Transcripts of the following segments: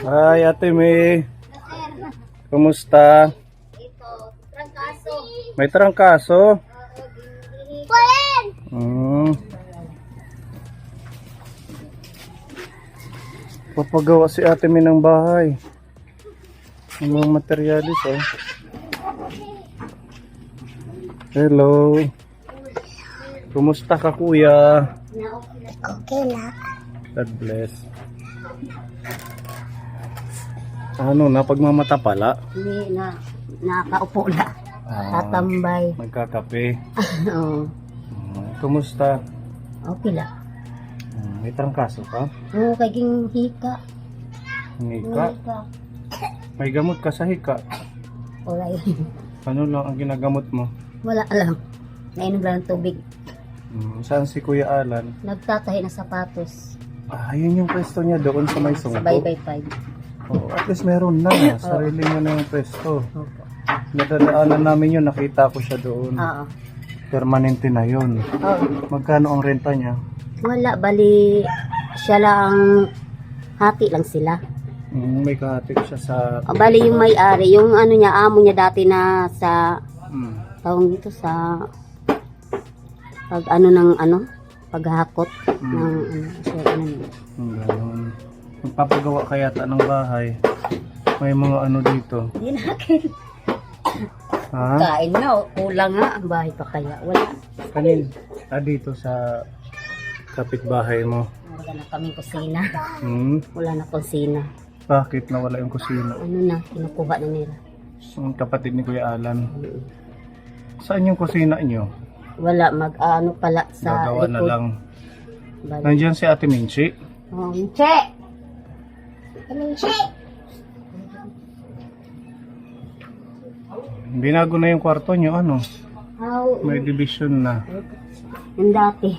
Hi, Ate May. Kumusta? Ito, trangkaso. May trangkaso? Kulen! Papagawa si Ate May ng bahay. Ang mga materialis, oh. Hello. Kumusta ka, kuya? Okay na. God bless. Ano, napagmamata pala? Hindi na, nakaupo na. Tatambay. Nagkakape. Oo. Kumusta? Okay lang. May trangkaso ka? Oo, kaging hika. Hika? May gamot ka sa hika? Wala yun. Ano lang ang ginagamot mo? Wala alam. Nainom lang ng tubig. Saan si Kuya Alan? Nagtatahi ng sapatos. Yun yung pwesto niya doon sa may Sa sungko. Bye-Bye 5. Oh, at least meron na. Sarili niya na yung pwesto. Opo. Nadadaanan namin yun. Nakita ko siya doon. Oo. Permanente na yun. Oo. Magkano ang renta niya? Wala, bali siya lang, hati lang sila. May kahatik siya sa... Bali yung may-ari, yung ano niya, amo niya dati na sa, tawag dito sa, pag ano ng ano, paghahakot ng ano, so, ano niya. Ganun. Magpapagawa kaya ta ng bahay. May mga ano dito. Hindi na akin. Ha? Kain na, kulang nga, ang bahay pa kaya. Wala. Kanin? Dito sa kapitbahay mo. Wala na kaming kusina. Hmm? Wala na kusina. Bakit nawala yung kusina? Ano na, kinukuha na nila. Ang kapatid ni Kuya Alan. Saan yung kusina niyo? Wala, mag-ano pala sa Gagawa na likod. lang. Bali. Nandiyan si Ate Minchi. Che! Che! Binago na yung kwarto niyo, ano? How? May division na. Yung dati.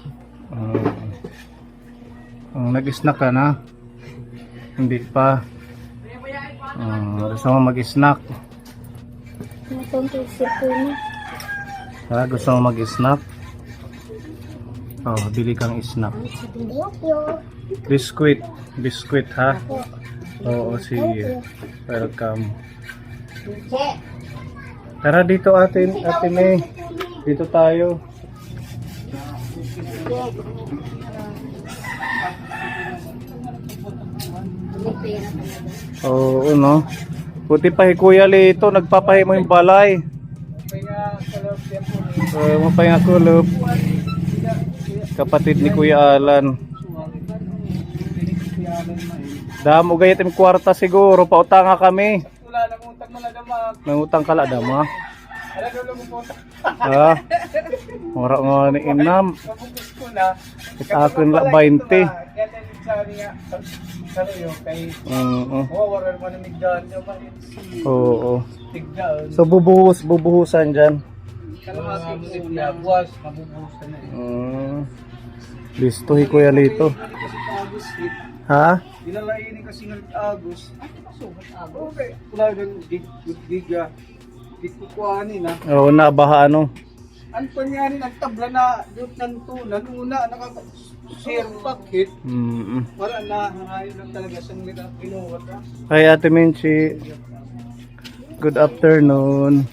Nag-snack ka na? Hindi pa. Gusto mo mag-snack? Matong kisip ko niya. Gusto mo mag-snack? Bili kang snack. Thank you. Biscuit. Biscuit, ha? Oo, sige. Welcome. Che! Tara dito, Ate May. Dito tayo. Oo, no? Puti pa Kuya Lito, nagpapahi mo yung balay. Mapahinga kulop. Kapatid ni Kuya Alan. Damo gayat yung kwarta siguro, pautanga kami. Nangutang ka la dama. Ora nga ni Inam. Kita akin la 20. Oo. So bubuhusan dyan. Listo Kuya Lito. Ha? Ilalainin kasi ng Agos. Okay. Wala nang giga. Gikukuhanin na. Oo na, baha ano. Ang pangyari, nagtabla na doon ng tunan. Una, nakaka-share packet. Wala na, hangayon lang talaga siyang kinuha ka. Hi Ate Minchi. Good afternoon.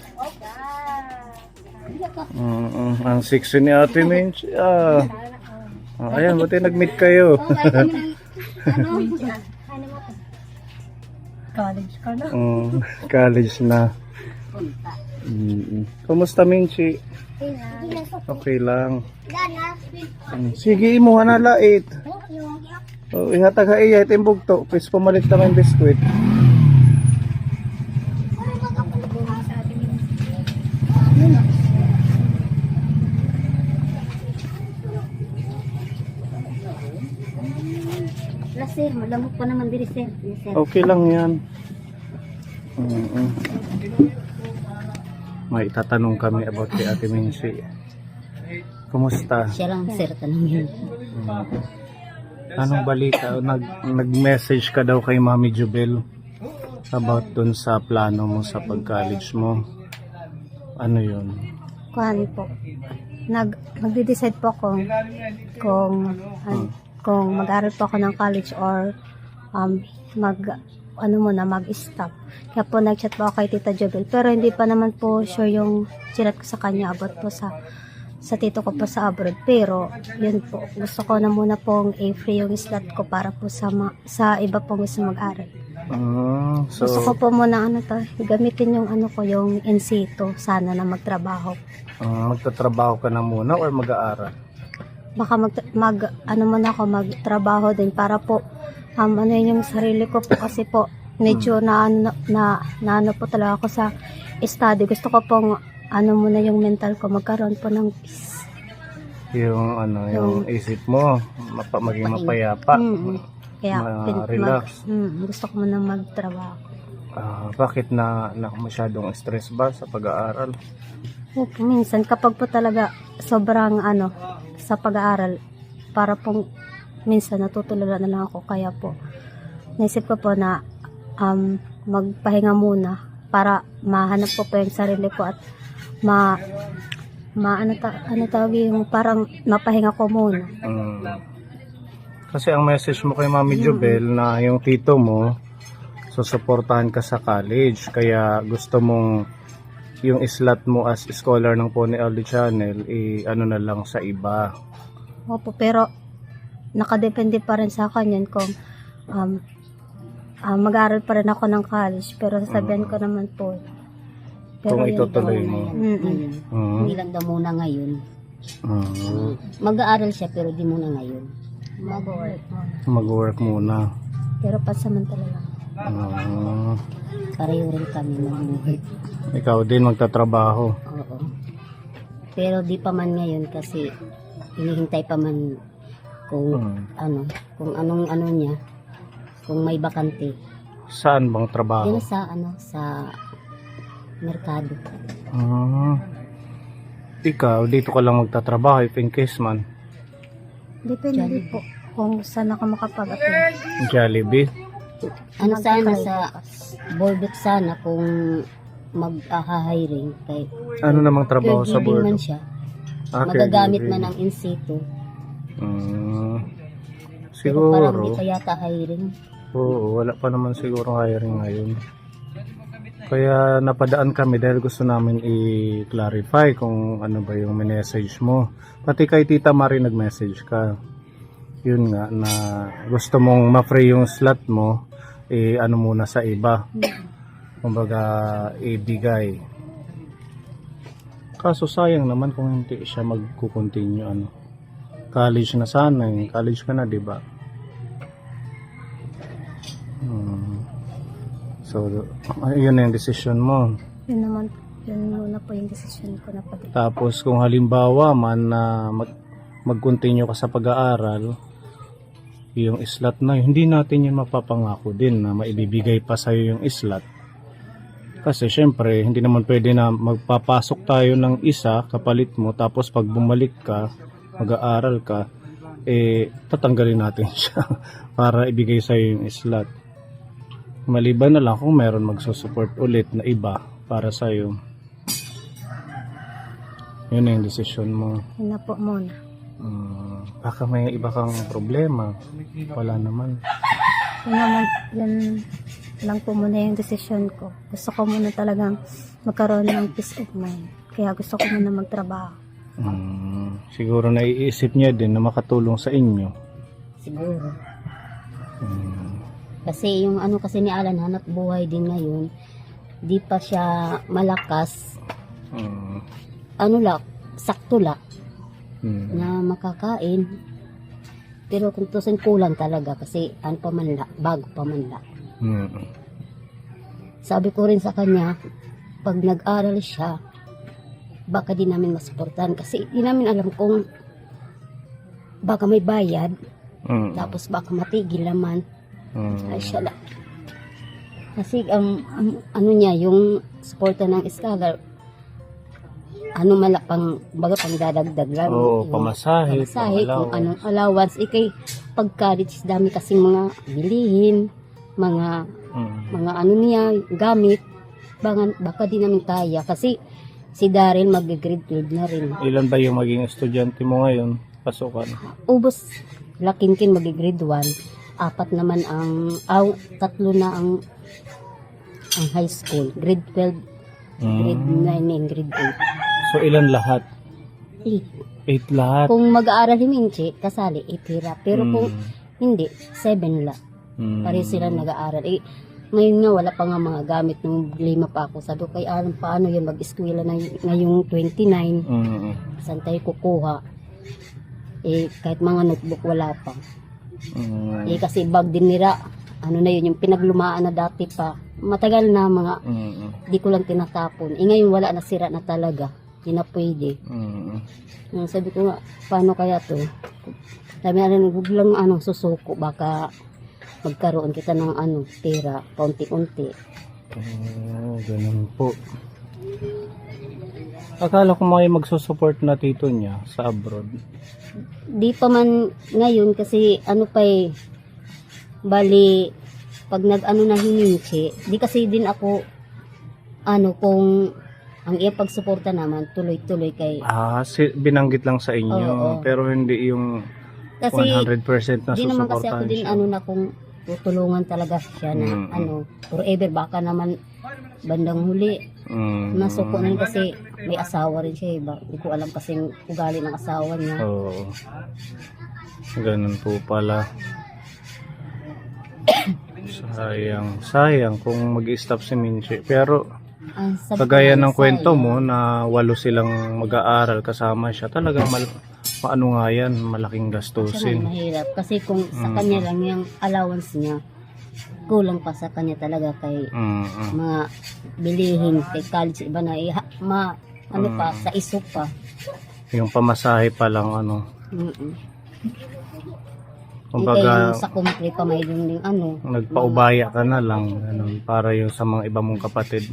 Ang sexy ni Ate Minchi. Ayan, buti nag-meet kayo. College ka na. College na. Kumusta Minchi? Okay lang. Sige, imuha na lait. Ihatag ha iya, itimbog to. Please pumalit na yung biskuit. Sir, malamok pa naman diri sir. Okay lang yan. May tatanong kami about kay Ate Minchi. Kumusta? Siya lang sir, tanongin. Anong balita? Nag-message ka daw kay Mami Jubel about dun sa plano mo sa pag-college mo. Ano yun? Kuhan po. Magde-decide po ako kung mag-aaral po ako ng college or ano muna, mag-stop. Kaya po nag-chat po ako kay Tita Jobel. Pero hindi pa naman po sure yung chinat ko sa kanya about po sa tito ko po sa abroad. Pero, yun po, gusto ko na muna pong i-free yung slot ko para po sa iba pong gusto mag-aral. So, Gusto ko po muna gamitin yung ano ko, yung in situ, sana na magtrabaho. magtatrabaho ka na muna or mag-aaral? Baka ano muna ako, magtrabaho din para po, ano yun yung sarili ko po kasi po, medyo na ano po talaga ako sa study. Gusto ko pong, ano muna yung mental ko, magkaroon po ng peace. Yung yung isip mo, maging mapayapa. Kaya, relax. gusto ko muna magtrabaho. Bakit na masyadong stress ba sa pag-aaral? Opo, minsan kapag po talaga sobrang sa pag-aaral, para pong minsan natutulala na lang ako, kaya po naisip ko po na magpahinga muna para mahanap ko po yung sarili ko at ano tawag yung parang mapahinga ko muna. Kasi ang message mo kay Mami Jobel na yung tito mo susuportahan ka sa college, kaya gusto mong yung slot mo as scholar ng Pony LD Channel ano na lang sa iba. Opo, pero nakadepende pa rin sa kanya kung mag-aaral pa rin ako ng college, pero sasabihan ko naman po. Pero Kung yun itutuloy po. mo. Hindi lang daw muna ngayon. Mag-aaral siya pero di muna ngayon. Mag-work muna. Pero pasamantala lang. Pareho rin kami mabuhay. Ikaw din magtatrabaho. Oo. Pero di pa man ngayon kasi hinihintay pa man kung kung anong niya, kung may bakante. Saan bang trabaho? Yan sa merkado. Ikaw, dito ka lang magtatrabaho if in case man. Depende po kung saan ako makapag-apply. Jollibee? Sana sa boardot sana kung mag-hiring kay Ano namang trabaho sa caregiving man board? siya. Magagamit caregiving. man ang in situ. Pero parang di Siguro. pa yata hiring. Oo, wala pa naman siguro hiring ngayon. Kaya napadaan kami dahil gusto namin i-clarify kung ano ba yung message mo. Pati kay Tita Marie nag-message ka. Yun nga, na gusto mong ma-free yung slot mo, ano muna sa iba. Kumbaga, ibigay. Kaso sayang naman kung hindi siya magkukontinue. College na sana, college ka na, di ba? So, yun na yung decision mo. Yun muna po yung decision ko na pati. Tapos kung halimbawa man na mag-continue ka sa pag-aaral, yung slot na yun, hindi natin yun mapapangako din na maibibigay pa sa'yo yung slot. Kasi syempre, hindi naman pwede na magpapasok tayo ng isa, kapalit mo, tapos pag bumalik ka, mag-aaral ka, tatanggalin natin siya para ibigay sa'yo yung slot. Maliban na lang kung meron magsusupport ulit na iba para sa'yo. Yun na yung decision mo. Yun na po muna. Baka may iba kang problema. Wala naman. Yun lang po muna yung decision ko. Gusto ko muna talagang magkaroon ng peace of mind. Kaya gusto ko muna magtrabaho. Siguro naiisip niya din na makatulong sa inyo. Siguro. Kasi yung kasi ni Alan, hanap buhay din ngayon. Di pa siya malakas. Sakto lang. Na makakain. Pero kung tusin kulang talaga kasi bago pa man lang. Sabi ko rin sa kanya, pag nag-aral siya, baka di namin masuportahan kasi di namin alam kung baka may bayad, tapos baka matigil naman. Ay siya lang. Kasi ano niya, yung suporta ng scholar, malapang baga pang dadagdag lang. Oo, pamasahe, kung anong allowance. Ikay pag college, dami kasing mga bilihin, mga niya, gamit. Baka di namin kaya. Kasi si Daryl mag-grade 12 na rin. Ilan ba yung maging estudyante mo ngayon? Pasukan. Ubos, lakinkin mag-grade 1. 4 naman tatlo na ang high school. Grade 12, grade 9, and grade 8. So ilan lahat? 8. 8 lahat. Kung mag-aaral himinchi, kasali, 8 hirap. Pero kung hindi, 7 la. Pareho sila nag-aaral. Ngayon nga, wala pa nga mga gamit nung 5 pa ako. Sabi ko, kay Alan, paano yun? Mag-eskwela na ngayong 29. Saan tayo kukuha? Kahit mga notebook, wala pa. Kasi bag din nila, ano na yun, yung pinaglumaan na dati pa. Matagal na mga, di ko lang tinatapon. Ngayon, wala na, sira na talaga. Hindi na pwede. Sabi ko nga, paano kaya to? Sabi nga rin, huwag lang susuko, baka magkaroon kita ng pera, paunti-unti. Ganun po. Akala ko may magsusupport na tito niya sa abroad. Di pa man ngayon kasi bali, pag na hininchi, di kasi din ako, kung ang ipagsuporta naman, tuloy-tuloy kay... Binanggit lang sa inyo, Oo. pero hindi yung Kasi, 100% na di naman kasi ako susuportahan din, siya. kung tutulungan talaga siya na, forever, baka naman bandang huli. Nasuko na rin kasi may asawa rin siya, iba. Hindi ko alam kasing ugali ng asawa niya. Oo. Ganun po pala. Sayang kung mag-stop si Minchi. Pero Sabi ko kagaya nga, ng kwento sayang. mo na 8 silang mag-aaral kasama siya, talagang paano nga yan, malaking Siya gastusin. na mahirap. Kasi kung sa kanya lang yung allowance niya, kulang pa sa kanya talaga kay mga bilihin, kay college, iba na, sa iso pa. Yung pamasahe pa lang, Kumbaga, kumbaga, sa kumpre pa may ding nagpaubaya ka na lang, para yung sa mga iba mong kapatid,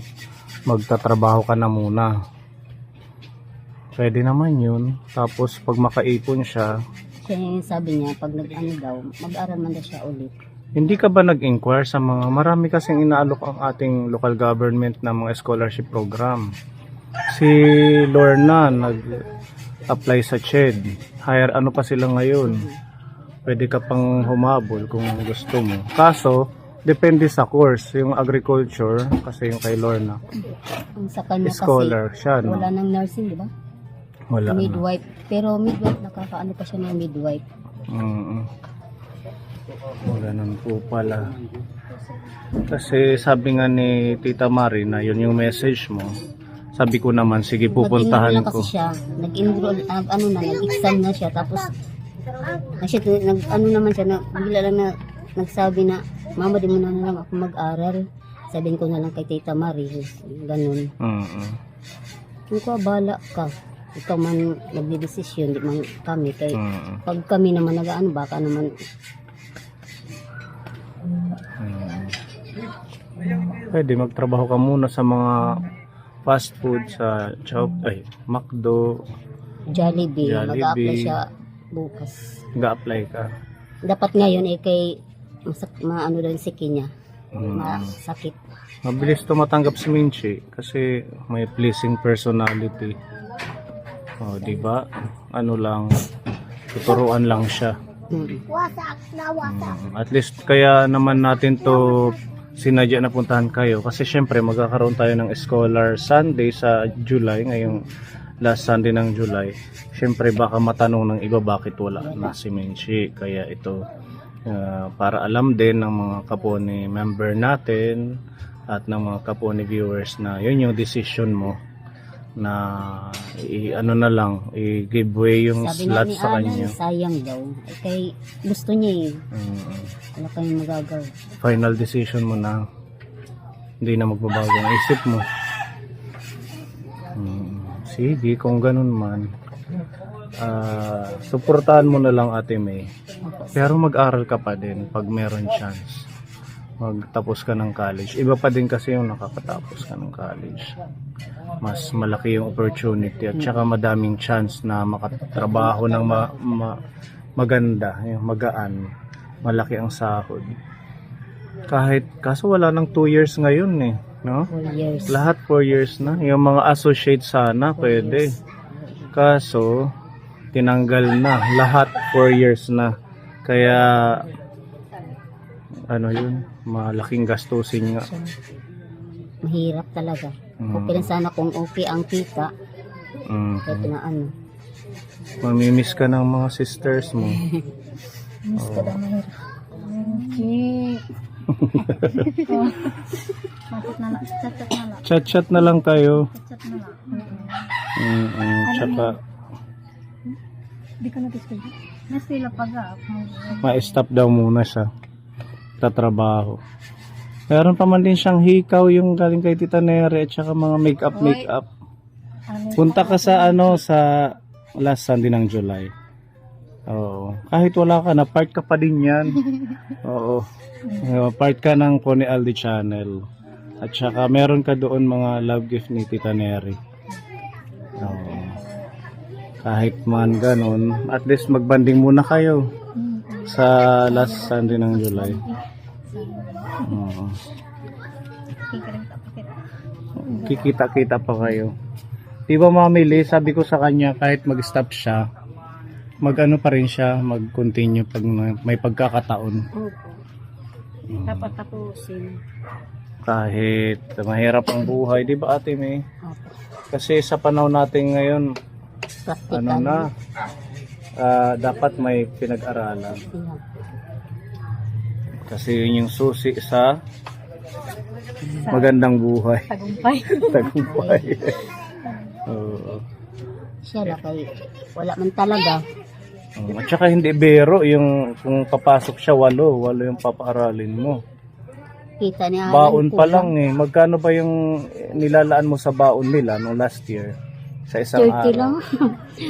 magtatrabaho ka na muna. Pwede naman yun. Tapos pag makaipon siya, Kaya yung sabi niya, pag daw, mag-aral man daw siya ulit. hindi ka ba nag-inquire sa marami kasing inaalok ang ating local government na mga scholarship program. Si Lorna nag-apply sa CHED. Higher pa sila ngayon. Pwede ka pang humabol kung gusto mo. Kaso, depende sa course. Yung agriculture, kasi yung kay Lorna, Ang sa kanya scholar kasi, siya, no? wala nang nursing, di ba? Wala na. Midwife. Pero midwife, nakakaano pa siya ng midwife. Ganun po pala. Kasi sabi nga ni Tita Mari na yun yung message mo. Sabi ko naman, sige pupuntahan Nag-enroll na ko. kasi siya. Nag-enroll, nag-exam na siya. Tapos, naman siya, bigla lang na nagsabi na, mama, di mo na lang ako mag-aral. Sabihin ko na lang kay Tita Marie. Ganun. Kung ko, bala ka. Ikaw man nagdidesisyon, di man kami. Kay, pag kami naman baka naman, Pwede magtrabaho ka muna sa mga fast food sa McDo. Jollibee. Jollibee. Mag-a-apply siya bukas. Ga-apply ka. Dapat ngayon, kay daw yung siki niya. Masakit. Mabilis tumatanggap si Minchi kasi may pleasing personality. Di ba? Tuturuan lang siya. At least kaya naman natin to sinadya na puntahan kayo kasi syempre magkakaroon tayo ng Scholar Sunday sa July, ngayong last Sunday ng July. Syempre baka matanong ng iba bakit wala na si Minchi, kaya ito para alam din ng mga kapwa-ni member natin at ng mga kapwa-ni viewers na yun yung decision mo na i-give way yung Sabi nga slot ni sa Alan, kanya. sayang daw. Kay gusto niya wala kayong magagawa. Final decision mo na hindi na magbabago ang isip mo. Sige, kung ganun man, suportahan mo na lang Ate May. Pero mag-aral ka pa din pag meron chance. Magtapos ka ng college. Iba pa din kasi yung nakakatapos ka ng college. Mas malaki yung opportunity at saka madaming chance na makatrabaho ng maganda, yung magaan. Malaki ang sahod. Kaso wala nang 2 years ngayon no? 4 years. Lahat 4 years na. Yung mga associate sana pwede. Kaso tinanggal na. Lahat 4 years na. Kaya ano yun, malaking gastusin nga. Mahirap talaga. Mm. Okay lang sana kung okay ang kita. Kahit na ano. Mamimiss ka ng mga sisters mo. Miss ka daw mahirap. Bakit na lang? Chat-chat na lang. Chat-chat na lang kayo. Chat na lang. Tsaka, Di ka na-discuss. Mas sila pag ma-stop daw muna siya. Tatrabaho. Meron pa man din siyang hikaw yung galing kay Tita Nere at saka mga make-up. Punta ka sa sa last Sunday ng July. Oo. Kahit wala ka na, part ka pa din yan. Oo. Part ka ng Pony Aldi channel. At saka meron ka doon mga love gift ni Tita Neri. Oo. Kahit man ganun, at least magbanding muna kayo sa last Sunday ng July. Oo. Kikita-kita pa kayo. Di ba mamili, sabi ko sa kanya kahit mag-stop siya, mag-ano pa rin siya, mag-continue pag may pagkakataon. Dapat tapusin. Kahit mahirap ang buhay, di ba Ate May? Kasi sa panahon natin ngayon, Practical. dapat may pinag-aralan. Kasi yun yung susi sa magandang buhay. Tagumpay. Tagumpay. Oo. Siya na kay wala man talaga. At saka hindi biro yung kung papasok siya 8 yung papaaralin mo. Kita niya. Baon pa lang eh. Magkano ba yung nilalaan mo sa baon nila no last year? Sa isang 30 araw? lang.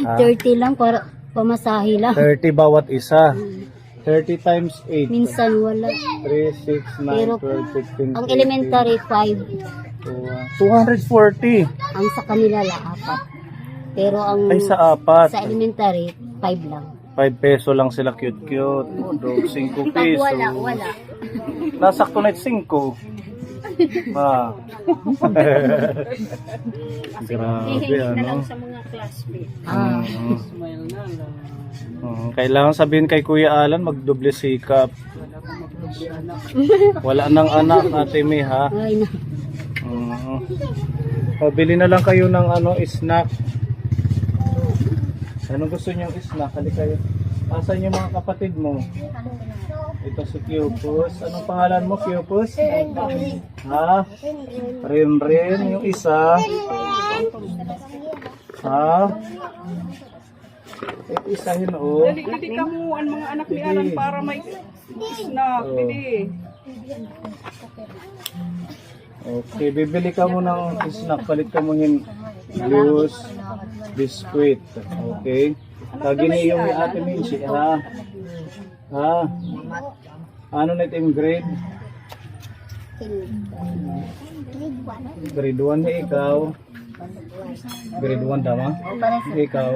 Ha? 30 lang para pamasahe lang. 30 bawat isa. 30 times 8. Minsan wala. 3, 6, 9, Pero 12, 15, ang elementary 5. 240. Ang sa kanila la 4. Pero ang Ay sa apat. sa elementary 5 lang. 5 peso lang sila cute-cute. Dog 5 Pag peso. wala. Nasakto na 5. Ah. Grabe ano. Sa mga classmates. Kailangan sabihin kay Kuya Alan magdoble sikap. Wala nang anak Ate May ha. Ay na. Pabili na lang kayo ng snack. Anong gusto niyo snack? Hali kayo. Asan yung mga kapatid mo? Ito si Kyopus. Anong pangalan mo, Kyopus? Ha? Rin. Yung isa. Ha? Ito isa yun, oh. Dali ka mo ang mga anak ni Alan para may snack. Dili. Okay, bibili ka mo ng snack. Palit ka mo yung juice, biscuit. Okay? Lagi niyo yung Ate Minchi, ha? Ha? Ano na yung grade? Grade 1 na ikaw. Grade 1 tama? Ikaw.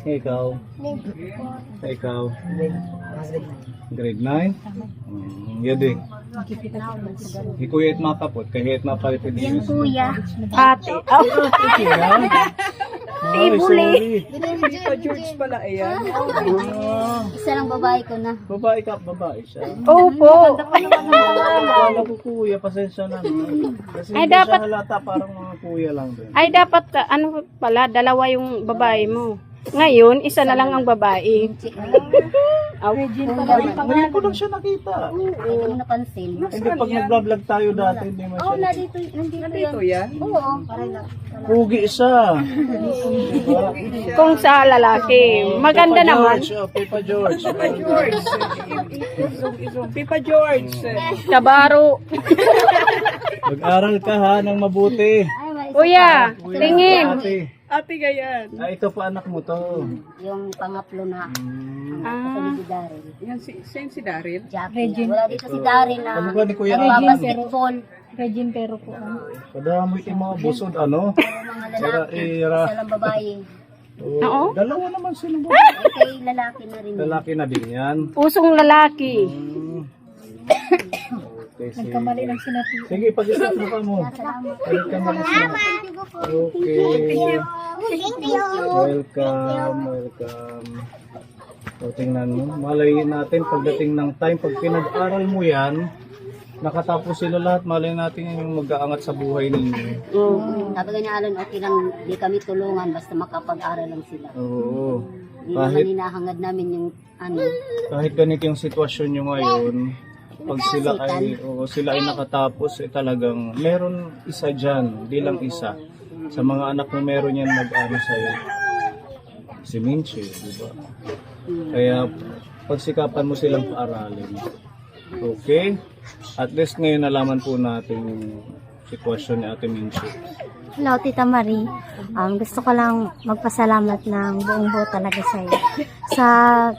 Ikaw. Ikaw. Grade 9? Yun din. Ikuya at makapot. Kahit mapalit din. Kuya. Ate. Sorry. Tita George pala ayan. Isa lang babae ko na. Babae ka, babae siya. Opo. Akala ko kuya, pasensya na. Kasi Ay, hindi dapat- siya halata, parang mga kuya lang din. Ay, dapat, dalawa yung babae mo. Ngayon, isa na lang ang babae. Ngayon ko lang siya nakita. Hindi mo napansin. Hindi, pag nag-vlog tayo dati, hindi man siya. Nandito yan. Oo. Pugi siya. Kung sa lalaki. Maganda naman. Papa George. George. Pipa George. Kabaro. Mag-aral ka ha, ng mabuti. Kuya, tingin. Ate. Ate gayan. Ito pa anak mo to. Yung pangatlo na Ah, si Daryl. Yan si Daryl. Jackie. Wala dito si Daryl na Ano ba ni Kuya basketball. Regine pero po. Kadami ito yung mga busod, ano? Mga lalaki. Ira. Isa lang babae. Oo. Dalawa naman sila ba? Okay, lalaki na rin. Lalaki na din yan. Pusong lalaki. Okay, sige. Lang sige, pag-isap mo ka mo. Palit ka mo. Okay. Welcome. So, tingnan mo. Malay natin pagdating ng time, pag pinag-aral mo yan, nakatapos sila lahat, malay natin yan yung mag-aangat sa buhay ninyo. Sabi nga niya, Alan, okay lang, di kami tulungan, basta makapag-aral lang sila. Oo. Hindi naman Kahit, hinahangad namin yung ano. kahit ganito yung sitwasyon nyo ngayon, pag sila ay nakatapos, talagang meron isa dyan, di lang isa. Sa mga anak mo meron yan mag-ano sa'yo. Si Minchi, di ba? Kaya pagsikapan mo silang paaralin. Okay? At least ngayon nalaman po natin yung sitwasyon ni Ate Minchi. Hello, Tita Marie. Gusto ko lang magpasalamat ng buong buo talaga sa iyo. Sa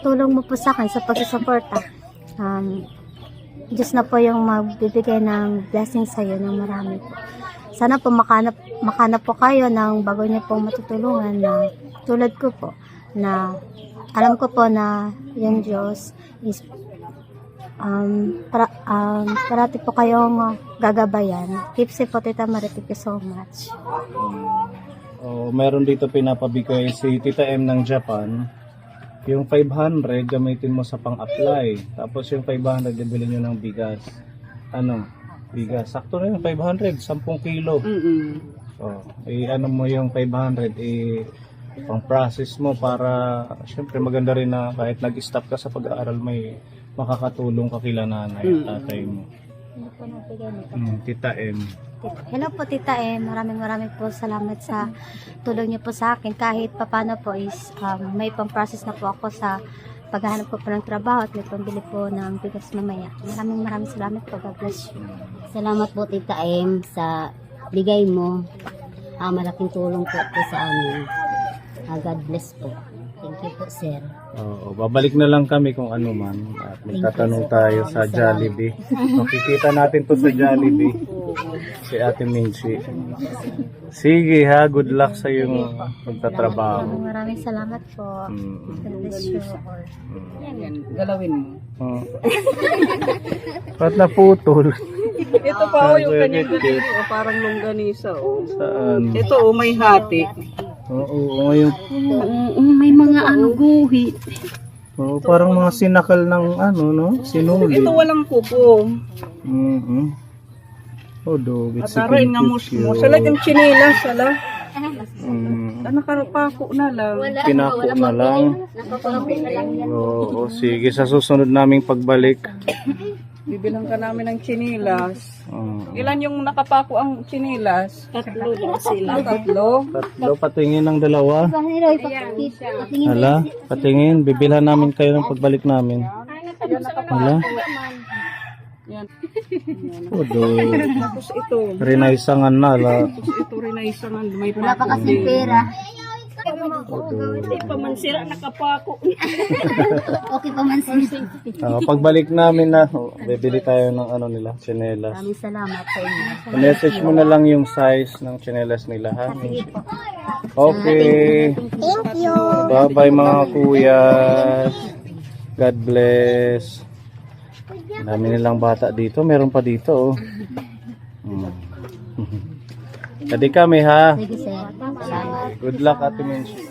tulong mo po sa akin, sa pagsusuporta. Diyos na po yung magbibigay ng blessing sa iyo ng marami po. Sana po makanap po kayo ng bago niyo pong matutulungan na tulad ko po, na alam ko po na yung Diyos is parati po kayong gagabayan. Keep safe po, Tita Marie. Thank you so much. Meron dito pinapabigay si Tita M ng Japan. Yung 500 gamitin mo sa pang-apply. Tapos yung 500 bibili nyo ng bigas. Bigas. Sakto na yung 500, 10 kilo. So, ano mo yung 500, pang-process mo para syempre maganda rin na kahit nag-stop ka sa pag-aaral, may makakatulong ka kila nanay at tatay mo. Tita M. Hello po, Tita maraming po salamat sa tulong niyo po sa akin. Kahit papano po is may pang-process na po ako sa paghahanap ko po ng trabaho at may pambili po ng bigas mamaya. Maraming salamat po. God bless you. Salamat po, Tita M, sa bigay mo. Malaking tulong po sa amin. God bless po. Thank you po, sir. Babalik na lang kami kung ano man. At magtatanong tayo sa Jollibee. Makikita natin to sa Jollibee. Si Ate Minchi. Sige ha, good luck sa iyong pagtatrabaho. Maraming salamat po. God bless you. Yan, galawin mo. Ba't naputol? Ito pa yung kanyang ganito, parang longganisa. Saan? Ito may hati. Oo, ngayon. May mga guhit. Parang mga sinakal ng sinulit. Ito walang kuko. Dugit Atarin nga mo. Salag yung chinilas, sala. Nakarapako na lang. Pinako na lang. Oo, sige. Sa susunod naming pagbalik. Bibilang ka namin ng chinilas. Ilan yung nakapako ang chinilas? Tatlo daw sila. Tatlo? Patingin ng dalawa. Hala, patingin. Bibilhan namin kayo ng pagbalik namin. Hala. Tapos ito. Rinaisangan na. Ito rin ay isang may Wala pa kasing pera. Pamansira nakapako. Okay pa man, sir. Pagbalik namin na, bibili tayo ng nila, tsinelas. Maraming salamat sa inyo. Message mo na lang yung size ng tsinelas nila, ha? Okay. Thank you. Bye-bye mga kuya. God bless. Dami nilang bata dito. Meron pa dito, Tadi kami, ha? Sige, sir. Salamat. Good luck, Ate Minchi.